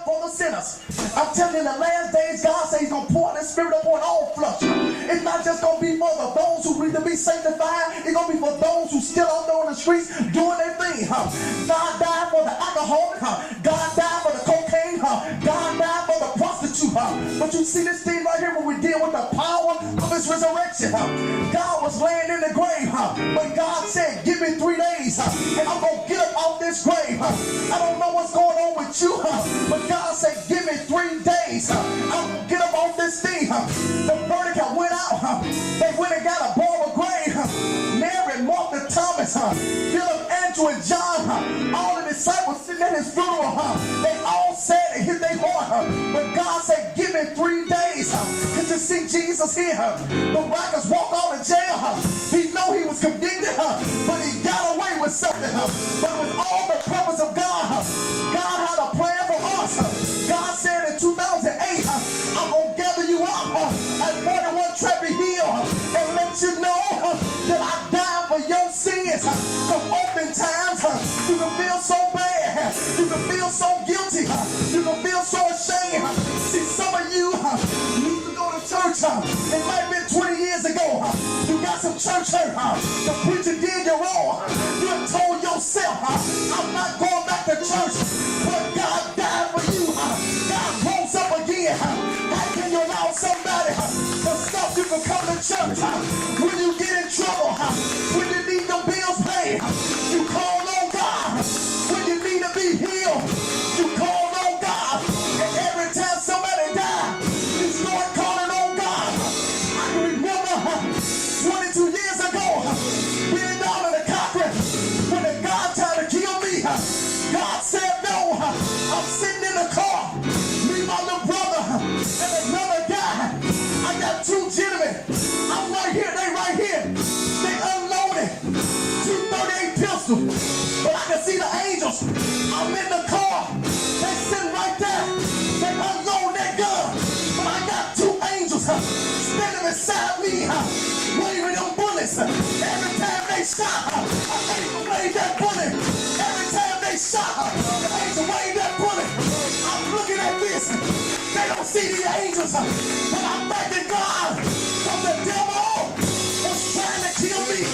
death for the sinners. I'm telling you, in the last days, God says He's going to pour this Spirit upon all flesh. It's not just going to be for those who need to be sanctified. It's going to be for those who still out there on the streets doing their thing. God died for the alcoholic. God died for the cocaine. God died for the prostitute. But you see this thing right here when we deal with the power of His resurrection. God was laying in the grave, but God said, give me 3 days, and I'm going to get up off this grave. I don't know what's going on with you, but God said, give me 3 days. I'm going to get up off this thing. The verdict went out. They went and got a Barbara grave. Mary, Martha, Thomas, Philip, Andrew, and John, all the disciples sitting at His funeral. They all said it hit their heart. But God said, give me 3 days. Could you see Jesus here? The rockers walked out of jail. He know he was convicted, but he got away with something. But with all the purpose of God, God had a plan for us. God said in 2008, I'm going to gather you up at 41 Trappy Hill and let you know that I died for your sins. Because oftentimes you can feel so bad, you can feel so guilty, you can feel so ashamed. See, some of you used to go to church. It might have been 20 years ago. You got some church hurt. The preacher did you wrong. You have told yourself, I'm not going back to church. But God died for you. God rose up again. How can you allow somebody to stop you from coming to church? When you get in trouble, when you need the bills paid, you call on God. When you need to be healed, you call on God. And every time somebody died, you start calling on God. I can remember 22 years ago, being down in the concrete, when the God tried to kill me, God said no. I'm sitting in the car, me, my little brother, and another guy. I got 2 gentlemen. I'm right here, they right here. They unloaded 238 pistols. But I can see the angels. I'm in the car. They sitting right there. They unload that gun. But I got 2 angels standing beside me, waving them bullets. Every time they shot, an angel waved that bullet. Every time they shot, the angel waved that bullet. I'm looking at this. They don't see the angels, but I'm thanking God from the devil was trying to kill me.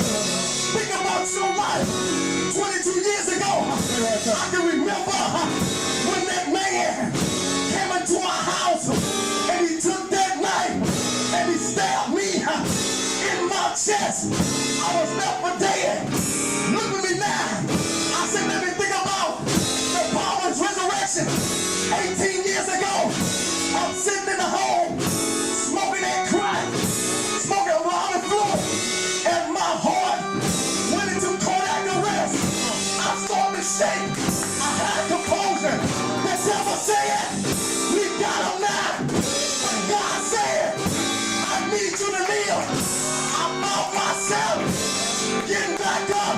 Think about your life. 22 years ago, I can remember when that man came into my house and he took that knife and he stabbed me in my chest. I was left for dead. Look at me now. I said, let me think about the power of resurrection. 18 years ago, I'm sitting in the home, smoking that crack, smoking around the floor, and my heart went into cardiac arrest. I started to shake. I had composure. The devil said, we got him now. But God said, I need you to live. I found myself getting back up.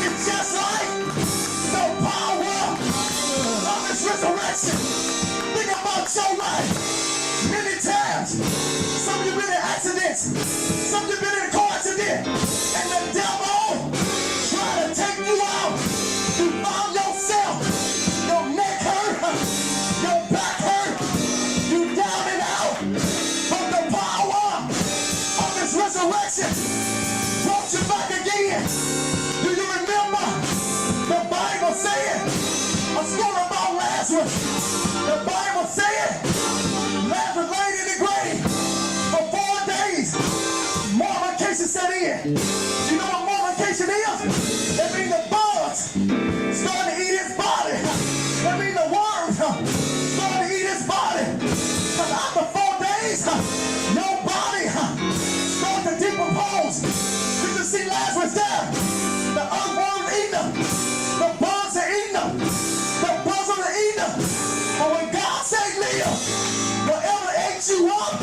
It's just like the power of His resurrection. Think about your life. Many times, some of you been in accidents, some of you been in a car accident, and the devil trying to take you out. You found yourself, your neck hurt, your back hurt, you down and out. But the power of His resurrection brought you back again. Do you remember the Bible saying a story about Lazarus? The Bible said Lazarus laid in the grave for 4 days. Mortification set in. You know what mortification is? That means the bugs starting to eat his body. That means the worms starting to eat his body. But after 4 days, your body started to decompose. You can see Lazarus there. The earthworms eating them. The bugs are eating them. The bugs are eating them. But when God said live, whatever ate you up,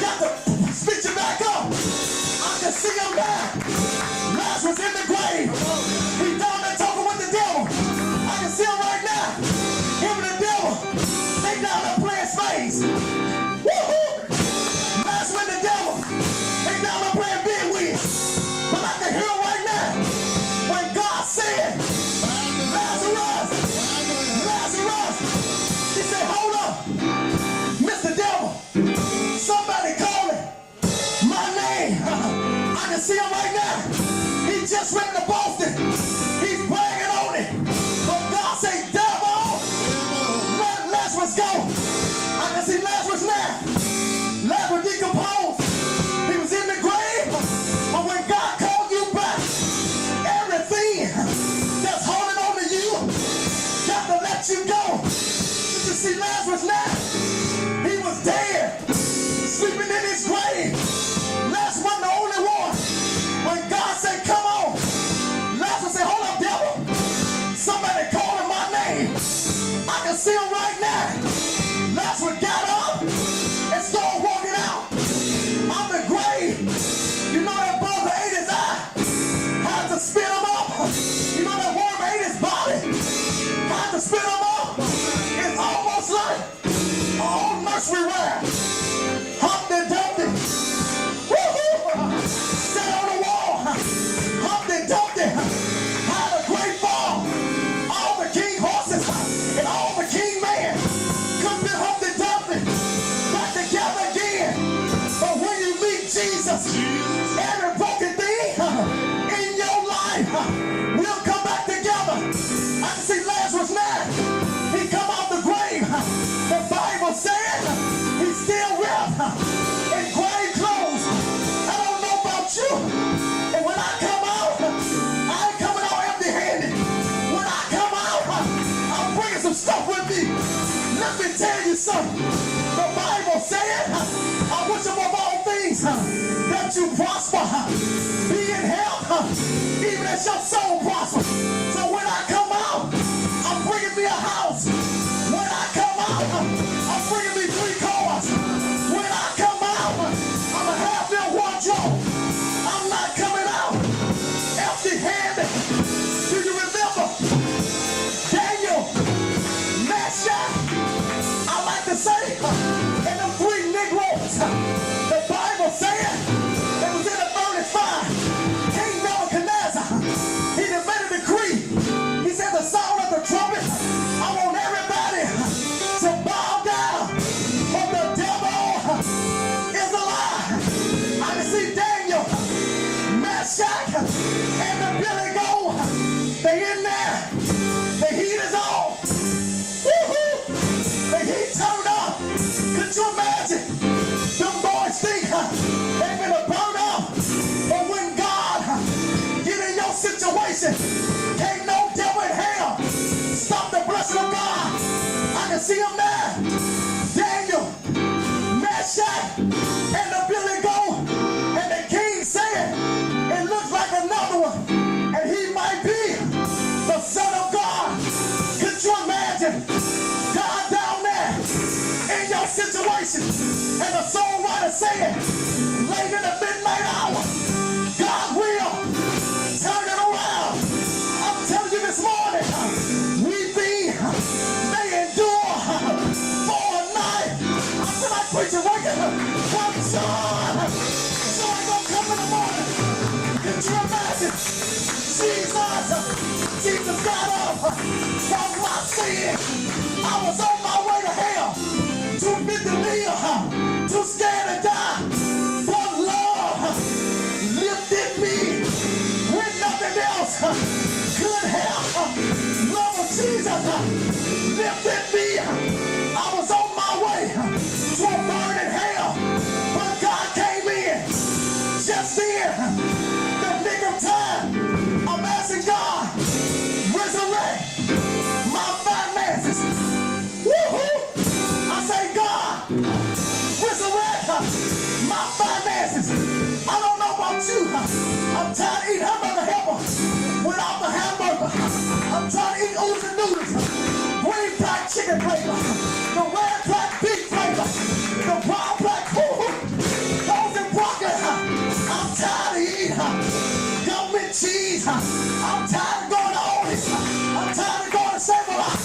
got to spit you back up. I can see him now. Lazarus in the grave. just ran to Boston. He's bragging on it. But God said, devil, let Lazarus go. I can see Lazarus now. Lazarus decomposed. He was in the grave. But when God called you back, everything that's holding on to you got to let you go. You can see Lazarus now. He was dead, sleeping in his grave. Lazarus wasn't the only one. When God said, come on, Lazarus said, hold up, devil. Somebody calling my name. I can see him right now. Lazarus got up and started walking out of the grave. You know that bugger ate his eye. Had to spit him up. You know that worm ate his body. Had to spit him up. It's almost like an old nursery rhyme. Humpty Dumpty. Woo-hoo! Sat on the wall. Humpty Dumpty had a great fall. All the king horses and all the king men couldn't get Humpty Dumpty back together again. But when you meet Jesus, every broken thing in your life will come back together. I can see Lazarus now. He come out the grave. The Bible said he's still wrapped in grave clothes. I don't know about you. And when I come out, I ain't coming out empty-handed. When I come out, I'm bringing some stuff with me. Let me tell you something. The Bible said, I wish above all things that you prosper, be in health, even as your soul prosper. So when I come out, I'm bringing me a house. When I come out, I'm bringing me 3 cars. When I come out, I'm a half-built wardrobe. I'm not coming out empty-handed. Do you remember Daniel, Meshach? I like to say, and them 3 Negroes. The Bible said they was in the furnace fire. King Nebuchadnezzar, he done made a decree. He said the sound of the trumpet, I want everybody to bow down. For the devil is a lie. I can see Daniel, Meshach, and the Billy Goat. They in there. The heat is on. Woo-hoo! The heat turned up. Could you imagine? Them boys think they're gonna burn up. But when God get in your situation, can't no devil in hell stop the blessing of God. I can see him now. Daniel, Meshach, and the Billy Goat. And the king said, it looks like another one. And he might be the Son of God. Could you imagine God down there in your situation? And the songwriter saying, late in the midnight hour, God will turn it around. I'm telling you this morning, weeping may endure for a night. I feel like preaching right there. One son, joy gonna come in the morning. Could you imagine? Jesus got up from my sin. I was on my way to hell, too big to live, too scared to die. But love lifted me when nothing else could help. Love of Jesus lifted me. I was on my way to a burning hell, but God came in just then, the nick of time. I'm asking God, resurrect my finances. Woohoo! I say, God, resurrect my finances. I don't know about you. I'm tired of eating hamburger helper without the hamburger. I'm trying to eat oodles and noodles. Green black chicken flavor. The red black beef flavor. The brown black those in broccoli. I'm tired of eating government cheese. I'm tired of going to Otis. I'm tired of going to Save-A-Lot.